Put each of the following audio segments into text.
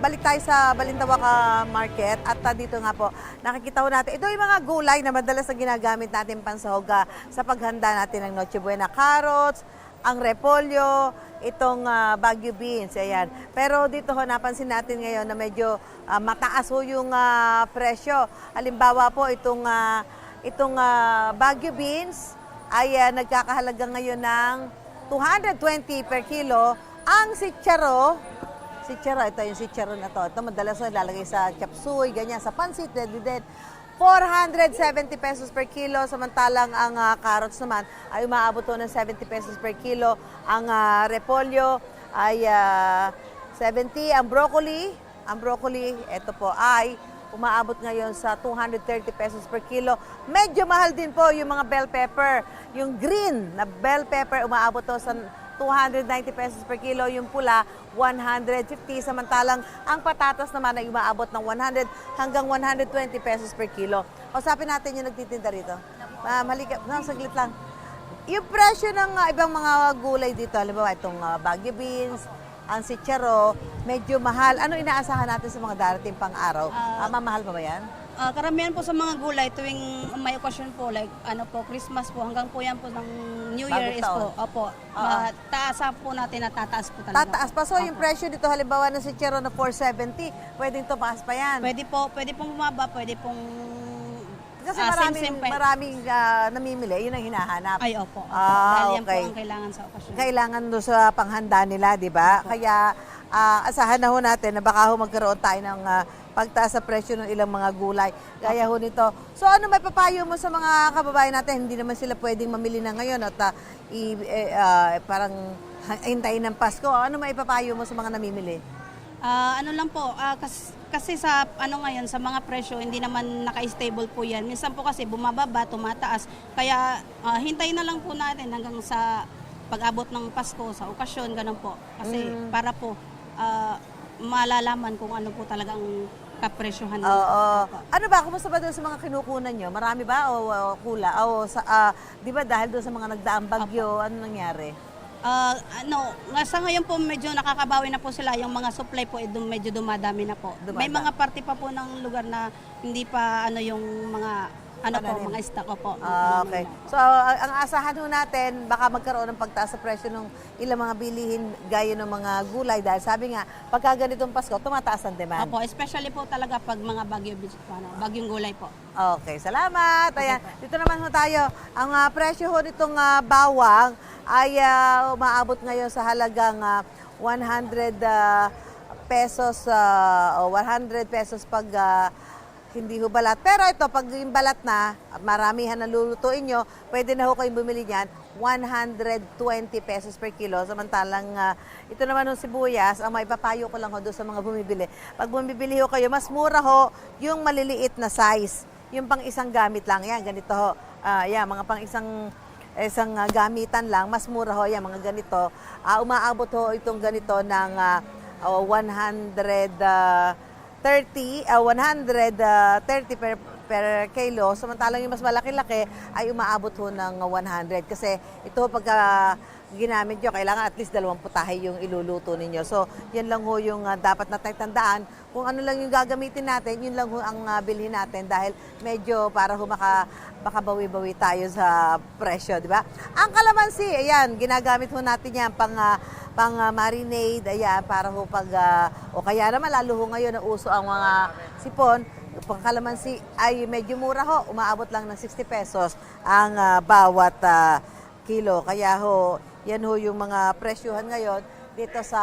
balik tayo sa Balintawak Market at dito nga po, nakikita ho natin, ito yung mga gulay na madalas na ginagamit natin pansahog sa paghanda natin ng Noche Buena. Carrots, ang repolyo, itong Baguio beans, ayan. Pero dito ho, napansin natin ngayon na medyo mataas ho yung presyo. Halimbawa po, itong Baguio beans ay nagkakahalaga ngayon ng 220 per kilo. Ang sitsaro, ito yung sitsaro na to. Ito madalas na ilalagay sa chapsuy, ganyan, sa pansit, din. 470 pesos per kilo, samantalang ang carrots naman ay umaabot to ng 70 pesos per kilo. Ang repolyo ay 70. Ang broccoli, ito po ay umaabot ngayon sa 230 pesos per kilo. Medyo mahal din po yung mga bell pepper. Yung green na bell pepper umaabot to sa 290 pesos per kilo, yung pula 150, samantalang ang patatas naman ay umaabot ng 100 hanggang 120 pesos per kilo. Kausapin natin yung nagtitinda rito. Saglit lang. Yung presyo ng ibang mga gulay dito, halimbawa itong Baguio beans, ang sitsaro, medyo mahal. Ano inaasahan natin sa mga darating pang araw? Mamahal pa ba yan? Karamihan po sa mga gulay tuwing may okasyon po, like Christmas po, hanggang po yan po ng New Year is po. Opo, taasan po natin, natataas po talaga. Tataas pa. So yung presyo dito, halimbawa ng sitsaro na 470, pwedeng tumaas pa yan. Pwede pong bumaba, pwede pong Kasi same. maraming namimili, yun ang hinahanap. Ay, opo. Dahil yan po Okay. ang kailangan sa okasyon. Kailangan doon sa panghanda nila, di ba? Kaya asahan na ho natin na baka ho magkaroon tayo ng pagtaas sa presyo ng ilang mga gulay. Gaya ho nito. So ano may papayo mo sa mga kababayan natin? Hindi naman sila pwedeng mamili na ngayon at parang hintayin ng Pasko. Ano may papayo mo sa mga namimili? Ano lang po, kasi sa ngayon sa mga presyo hindi naman naka-stable po 'yan. Minsan po kasi bumababa, tumataas. Kaya hintayin na lang po natin hanggang sa pag-abot ng Pasko, sa okasyon, ganun po. Kasi para po malalaman kung ano po talaga ang kapresyohan. Oo. Ano ba, kumusta ba doon sa mga kinukunan nyo? Marami ba o kula? Di ba dahil doon sa mga nagdaang bagyo, ano nangyari? Sa ngayon po medyo nakakabawi na po sila, yung mga supply po medyo dumadami na po. May mga parte pa po ng lugar na hindi pa yung mga mga stock po. Okay. So ang asahan ho natin, baka magkaroon ng pagtaas sa presyo ng ilang mga bilihin gaya ng mga gulay dahil sabi nga, pagka ganitong Pasko, tumataas ang demand. Opo, especially po talaga pag mga bagyong gulay po. Okay, salamat. Ayan, dito naman ho tayo. Ang presyo ho nitong bawang ay umaabot ngayon sa halagang 100 pesos o 100 pesos pag hindi ho balat. Pero ito, pag yung balat na, maramihan na lulutuin nyo, pwede na ho kayong bumili niyan, 120 pesos per kilo. Samantalang ito naman ng sibuyas, ang maipapayo ko lang ho doon sa mga bumibili. Pag bumibili ho kayo, mas mura ho yung maliliit na size. Yung pang isang gamit lang. Yan, ganito ho. Yan, mga pang isang gamitan lang, mas mura ho yan, mga ganito. Umaabot ho itong ganito ng 130 per kilo. Samantalang yung mas malaki-laki ay umaabot ho ng 100. Kasi ito pagka ginamit nyo, kailangan at least 2 putahe yung iluluto ninyo. So, yan lang ho yung dapat na tandaan. Kung ano lang yung gagamitin natin, yun lang ho ang bilhin natin dahil medyo para ho makabawi-bawi tayo sa presyo, di ba? Ang kalamansi, ayan, ginagamit ho natin yan pang marinade, ayan, para ho o kaya naman lalo ho ngayon na uso ang mga sipon, pang kalamansi ay medyo mura ho, umaabot lang ng 60 pesos ang bawat kilo. Kaya ho, yan ho yung mga presyuhan ngayon dito sa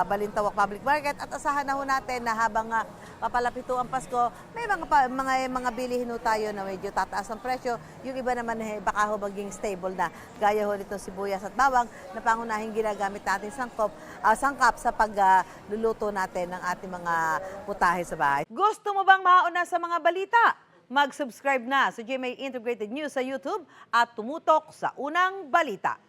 Balintawak Public Market at asahan na ho natin na habang papalapit ho ang Pasko, may mga bilihin ho tayo na medyo tataas ang presyo. Yung iba naman baka ho maging stable na. Gaya ho nito sibuyas at bawang na pangunahing ginagamit natin sangkap sa pagluluto natin ng ating mga putahe sa bahay. Gusto mo bang mauna sa mga balita? Mag-subscribe na sa GMA Integrated News sa YouTube at tumutok sa unang balita.